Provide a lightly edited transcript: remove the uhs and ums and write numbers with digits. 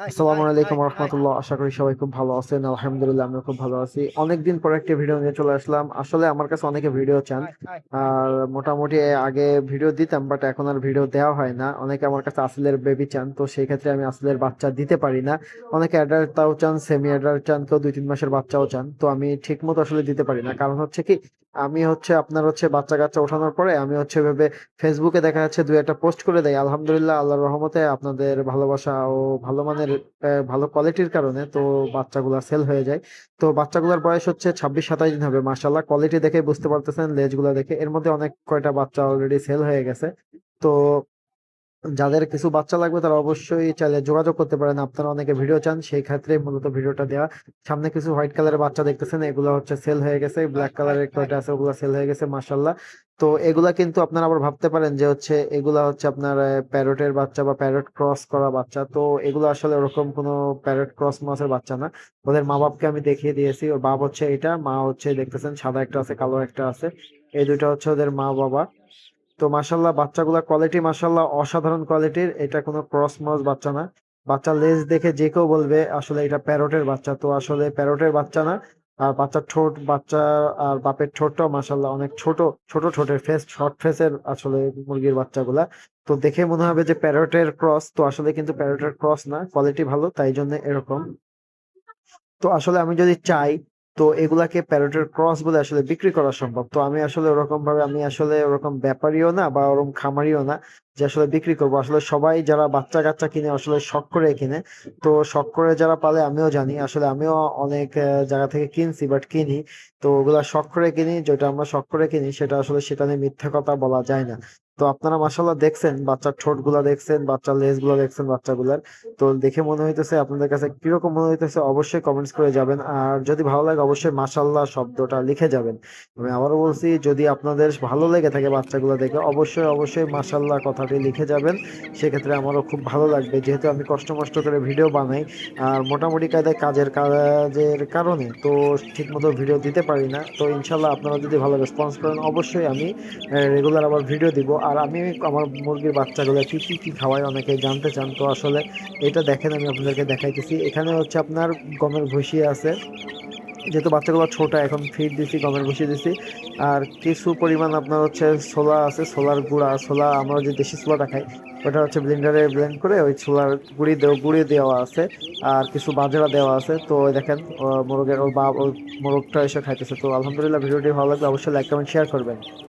আসসালামু আলাইকুম রহমতুল্লাহ। আশা করি সবাই খুব ভালো আছেন। আলহামদুলিল্লাহ আমিও খুব ভালো আছি। অনেকদিন পর একটা ভিডিও নিয়ে চলে আসলাম। আসলে আমার কাছে অনেকে ভিডিও চান, আর মোটামুটি আগে ভিডিও দিতাম, বাট এখন আর ভিডিও দেওয়া হয় না। অনেকে আমার কাছে আসলের বেবি চান, তো সেই ক্ষেত্রে আমি আসলের বাচ্চা দিতে পারি না। অনেকে অ্যাডাল্ট তাও চান, সেমি অ্যাডাল্ট চান, কেউ 2-3 মাসের বাচ্চাও চান। তো আমি ঠিক মতো আসলে দিতে পারি না, কারণ হচ্ছে কি, আমি হচ্ছে আপনার হচ্ছে বাচ্চা কাচ্চা ওঠানোর পরে আমি হচ্ছে ভেবে ফেসবুকে দেখা যাচ্ছে দুই একটা পোস্ট করে দেয়। আলহামদুলিল্লাহ, আল্লাহর রহমতে আপনাদের ভালোবাসা ও ভালো মানের ভালো কোয়ালিটির কারণে তো বাচ্চাগুলা সেল হয়ে যায়। তো বাচ্চাগুলোর বয়স হচ্ছে 26-27 দিন হবে। মাশাল্লাহ, কোয়ালিটি দেখে বুঝতে পারতেছেন, লেজগুলা দেখে এর মধ্যে অনেক কয়টা বাচ্চা অলরেডি সেল হয়ে গেছে। তো যাদের কিছু বাচ্চা লাগবে তারা অবশ্যই চাইলে যোগাযোগ করতে পারেন। আপনারা অনেকে ভিডিও চান, সেই ক্ষেত্রে মূলত ভিডিওটা দেওয়া। সামনে কিছু হোয়াইট কালারের বাচ্চা দেখতেছেন, এগুলো হচ্ছে সেল হয়ে গেছে। ব্ল্যাক কালারের কয়টা আছে, ওগুলো সেল হয়ে গেছে মাশাল্লাহ। তো এগুলা কিন্তু আপনারা আবার ভাবতে পারেন যে হচ্ছে এগুলা হচ্ছে আপনার প্যারটের বাচ্চা বা প্যারট ক্রস করা বাচ্চা। তো এগুলো আসলে ওরকম কোনো প্যারট ক্রস মাসের বাচ্চা না। ওদের মা বাপকে আমি দেখিয়ে দিয়েছি, ওর বাপ হচ্ছে এটা, মা হচ্ছে দেখতেছেন সাদা একটা আছে, কালো একটা আছে। এই দুইটা হচ্ছে ওদের মা বাবা। তো মাশাল্লাহ, বাচ্চাগুলা কোয়ালিটি মাশাল্লাহ অসাধারণ কোয়ালিটির। এটা কোনো ক্রস মস বাচ্চা না। বাচ্চার লেজ দেখে যে কেউ বলবে আসলে এটা প্যারটের বাচ্চা। তো আসলে প্যারটের বাচ্চা না। আর বাচ্চার ঠোঁট, বাচ্চা আর বাপের ঠোঁটটাও মাশাল্লাহ অনেক ছোট। ছোট ঠোঁটের ফেস, শর্ট ফেসের আসলে মুরগির বাচ্চাগুলা। তো দেখে মনে হবে যে প্যারটের ক্রস, তো আসলে কিন্তু প্যারটের ক্রস না, কোয়ালিটি ভালো তাই জন্য এরকম। তো আসলে আমি যদি চাই, তো এগুলাকে প্যারটের ক্রস বলে আসলে বিক্রি করা সম্ভব। তো আমি আসলে ওরকম ভাবে, আমি আসলে ওরকম ব্যাপারীও না বা ওরকম খামারিও না যে আসলে বিক্রি করবো। আসলে সবাই যারা বাচ্চা কাচ্চা কিনে আসলে শখ করে কিনে। তো শখ করে যারা পালে আমিও জানি, আসলে আমিও অনেক জায়গা থেকে কিনছি, বাট কিনি। তো ওগুলা শখ করে কিনি, যেটা আমরা শখ করে কিনি সেটা আসলে সেটা নিয়ে মিথ্যা কথা বলা যায় না। তো আপনারা মাশাল্লাহ দেখছেন, বাচ্চার ঠোঁট গুলা দেখছেন, বাচ্চার লেজ গুলা দেখছেন বাচ্চাগুলার। তো দেখে মনে হইতেছে, আপনাদের কাছে কিরকম মনে হইতেছে অবশ্যই কমেন্টস করে যাবেন। আর যদি ভালো লাগে অবশ্যই মাশাআল্লাহ শব্দটা লিখে যাবেন। আমি আবারও বলছি, যদি আপনাদের ভালো লেগে থাকে বাচ্চাগুলো দেখে, অবশ্যই অবশ্যই মাশাআল্লাহ কথাটি লিখে যাবেন। সেক্ষেত্রে আমারও খুব ভালো লাগবে, যেহেতু আমি কষ্ট মষ্ট করে ভিডিও বানাই। আর মোটামুটি কায়দায় কাজের কারণে তো ঠিক মতো ভিডিও দিতে পারি না। তো ইনশাল্লাহ আপনারা যদি ভালো রেসপন্স করেন অবশ্যই আমি রেগুলার আবার ভিডিও দিব। আর আমি আমার মুরগির বাচ্চাগুলো কি কি কি খাওয়াই অনেকে জানতে চান। তো আসলে এটা দেখেন, আমি আপনাদেরকে দেখাইতেছি। এখানে হচ্ছে আপনার গমের ভুসি আছে, যেহেতু বাচ্চাগুলো ছোট, এখন ফিড দিছি, গমের ভুসি দিছি। আর কিছু পরিমাণ আপনার হচ্ছে ছোলা আছে, ছোলার গুঁড়া। ছোলা আমরা যে দেশি ছোলাটা খাই, ওটা হচ্ছে ব্লেন্ডারে ব্লেন্ড করে ওই ছোলার গুঁড়ি দেওয়া আছে। আর কিছু বাজরা দেওয়া আছে। তো ওই দেখেন মোরগের ওর মোরগটা এসে খাইতেছে। তো আলহামদুলিল্লাহ, ভিডিওটি ভালো লাগলে অবশ্যই লাইক কমেন্ট শেয়ার করবেন।